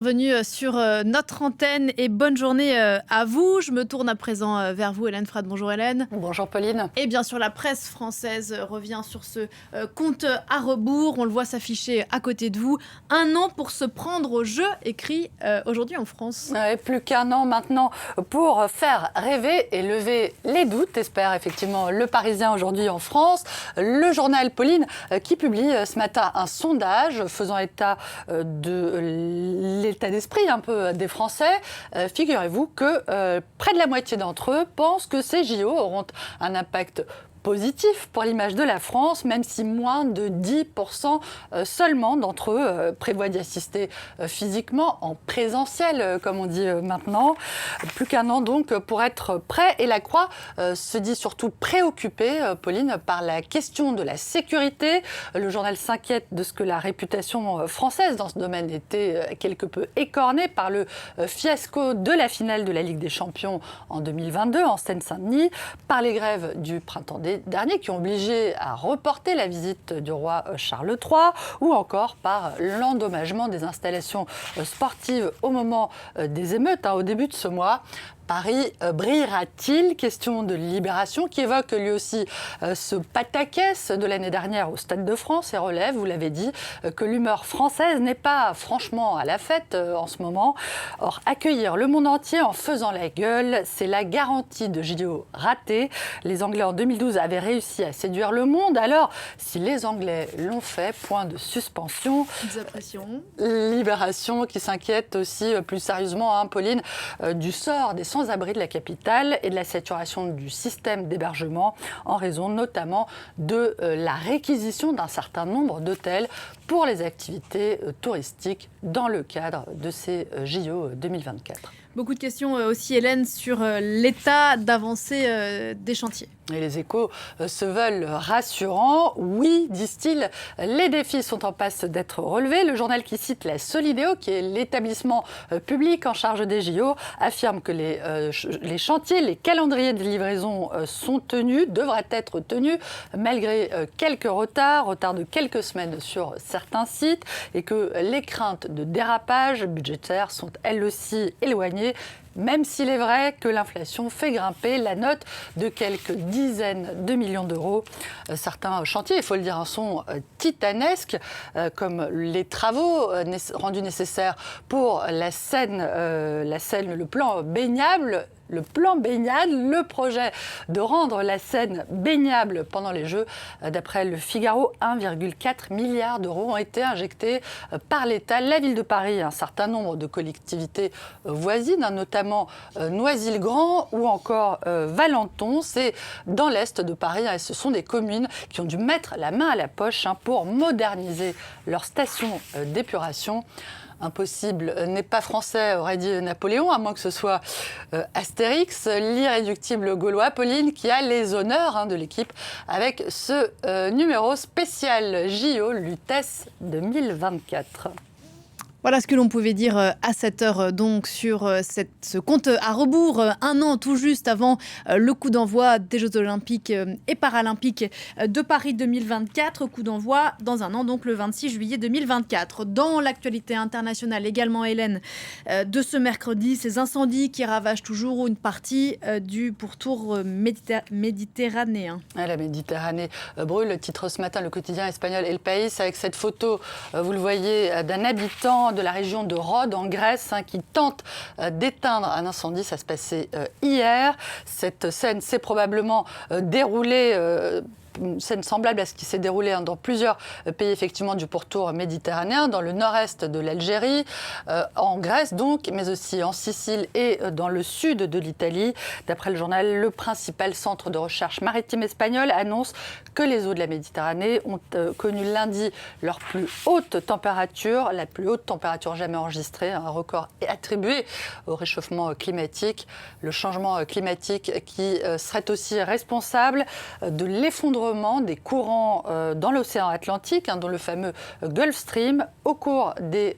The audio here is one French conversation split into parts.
Bienvenue sur notre antenne et bonne journée à vous. Je me tourne à présent vers vous, Hélène Frade. Bonjour Hélène. Bonjour Pauline. Et bien sûr, la presse française revient sur ce compte à rebours. On le voit s'afficher à côté de vous. Un an pour se prendre au jeu, écrit aujourd'hui en France. Ouais, plus qu'un an maintenant pour faire rêver et lever les doutes, espère effectivement le Parisien aujourd'hui en France. Le journal Pauline qui publie ce matin un sondage faisant état de l'état d'esprit un peu des Français. Figurez-vous que près de la moitié d'entre eux pensent que ces JO auront un impact positif pour l'image de la France, même si moins de 10% seulement d'entre eux prévoient d'y assister physiquement, en présentiel, comme on dit maintenant. Plus qu'un an donc pour être prêt. Et la Croix se dit surtout préoccupée, Pauline, par la question de la sécurité. Le journal s'inquiète de ce que la réputation française dans ce domaine était quelque peu écornée par le fiasco de la finale de la Ligue des Champions en 2022 en Seine-Saint-Denis, par les grèves du printemps derniers qui ont obligé à reporter la visite du roi Charles III, ou encore par l'endommagement des installations sportives au moment des émeutes, au début de ce mois. Paris brillera-t-il? Question de Libération qui évoque lui aussi ce pataquès de l'année dernière au Stade de France et relève, vous l'avez dit, que l'humeur française n'est pas franchement à la fête en ce moment. Or, accueillir le monde entier en faisant la gueule, c'est la garantie de JO ratés. Les Anglais en 2012 avaient réussi à séduire le monde, alors si les Anglais l'ont fait, point de suspension. Libération qui s'inquiète aussi plus sérieusement, Pauline, du sort des sans-abri de la capitale et de la saturation du système d'hébergement en raison notamment de la réquisition d'un certain nombre d'hôtels pour les activités touristiques dans le cadre de ces JO 2024. Beaucoup de questions aussi, Hélène, sur l'état d'avancée des chantiers. Et les Échos se veulent rassurants. Oui, disent-ils, les défis sont en passe d'être relevés. Le journal qui cite la Solidéo, qui est l'établissement public en charge des JO, affirme que les chantiers, les calendriers de livraison sont tenus, devraient être tenus, malgré quelques retards de quelques semaines sur certains sites, et que les craintes de dérapage budgétaire sont elles aussi éloignées, même s'il est vrai que l'inflation fait grimper la note de quelques dizaines de millions d'euros. Certains chantiers, il faut le dire, sont titanesques, comme les travaux rendus nécessaires pour la Seine, le plan baignable. Le projet de rendre la Seine baignable pendant les Jeux. D'après le Figaro, 1,4 milliard d'euros ont été injectés par l'État, la ville de Paris et un certain nombre de collectivités voisines, notamment Noisy-le-Grand ou encore Valenton. C'est dans l'est de Paris, et ce sont des communes qui ont dû mettre la main à la poche pour moderniser leurs stations d'épuration. Impossible n'est pas français, aurait dit Napoléon, à moins que ce soit Astérix, l'irréductible gaulois, Pauline, qui a les honneurs de l'équipe avec ce numéro spécial JO Lutèce 2024. Voilà ce que l'on pouvait dire à cette heure donc sur ce compte à rebours, un an tout juste avant le coup d'envoi des Jeux Olympiques et Paralympiques de Paris 2024. Coup d'envoi dans un an, donc le 26 juillet 2024. Dans l'actualité internationale également, Hélène, de ce mercredi, ces incendies qui ravagent toujours une partie du pourtour méditerranéen. La Méditerranée brûle, titre ce matin le quotidien espagnol El País, avec cette photo, vous le voyez, d'un habitant de la région de Rhodes en Grèce qui tente d'éteindre un incendie. Ça se passait hier. Cette scène s'est probablement déroulée une scène semblable à ce qui s'est déroulé dans plusieurs pays effectivement du pourtour méditerranéen, dans le nord-est de l'Algérie, en Grèce donc, mais aussi en Sicile et dans le sud de l'Italie. D'après le journal, le principal centre de recherche maritime espagnol annonce que les eaux de la Méditerranée ont connu lundi leur plus haute température, la plus haute température jamais enregistrée, un record attribué au réchauffement climatique. Le changement climatique qui serait aussi responsable de l'effondrement effondrement des courants dans l'océan Atlantique, dont le fameux Gulf Stream, au cours des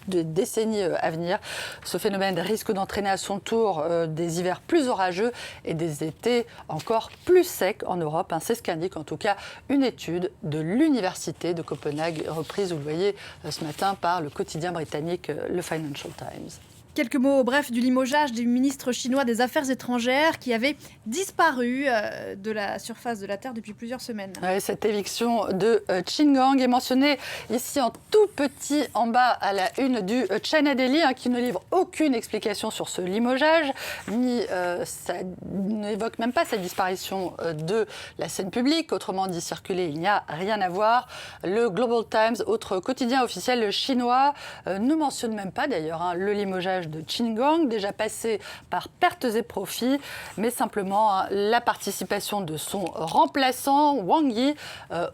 décennies à venir. Ce phénomène risque d'entraîner à son tour des hivers plus orageux et des étés encore plus secs en Europe. C'est ce qu'indique en tout cas une étude de l'Université de Copenhague, reprise, vous le voyez, ce matin par le quotidien britannique le Financial Times. Quelques mots, bref, du limogeage du ministre chinois des Affaires étrangères qui avait disparu de la surface de la Terre depuis plusieurs semaines. Ouais, cette éviction de Qin Gang est mentionnée ici en tout petit en bas à la une du China Daily, qui ne livre aucune explication sur ce limogeage, n'évoque même pas sa disparition de la scène publique. Autrement dit, circuler, il n'y a rien à voir. Le Global Times, autre quotidien officiel chinois, ne mentionne même pas d'ailleurs le limogeage de Qin Gang, déjà passé par pertes et profits, mais simplement la participation de son remplaçant, Wang Yi,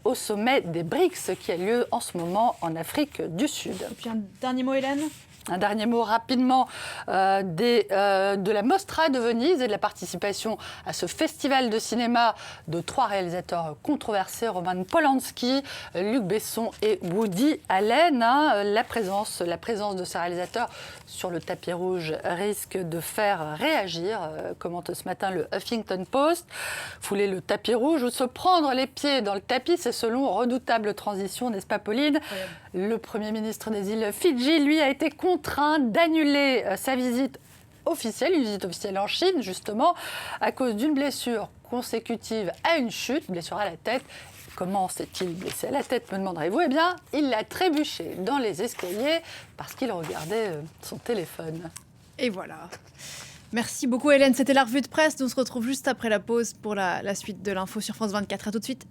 au sommet des BRICS qui a lieu en ce moment en Afrique du Sud. Et puis un dernier mot, Hélène ? Un dernier mot rapidement de la Mostra de Venise et de la participation à ce festival de cinéma de 3 réalisateurs controversés, Roman Polanski, Luc Besson et Woody Allen. La présence de ces réalisateurs sur le tapis rouge risque de faire réagir, commente ce matin le Huffington Post. Fouler le tapis rouge ou se prendre les pieds dans le tapis, c'est selon redoutable transition, n'est-ce pas Pauline ? Le Premier ministre des îles Fidji, lui, a été contraint d'annuler sa visite officielle, une visite officielle en Chine, justement, à cause d'une blessure consécutive à une chute, blessure à la tête. Comment s'est-il blessé à la tête, me demanderez-vous ? Eh bien, il l'a trébuché dans les escaliers parce qu'il regardait son téléphone. Et voilà. Merci beaucoup Hélène, c'était la revue de presse. On se retrouve juste après la pause pour la suite de l'info sur France 24. À tout de suite.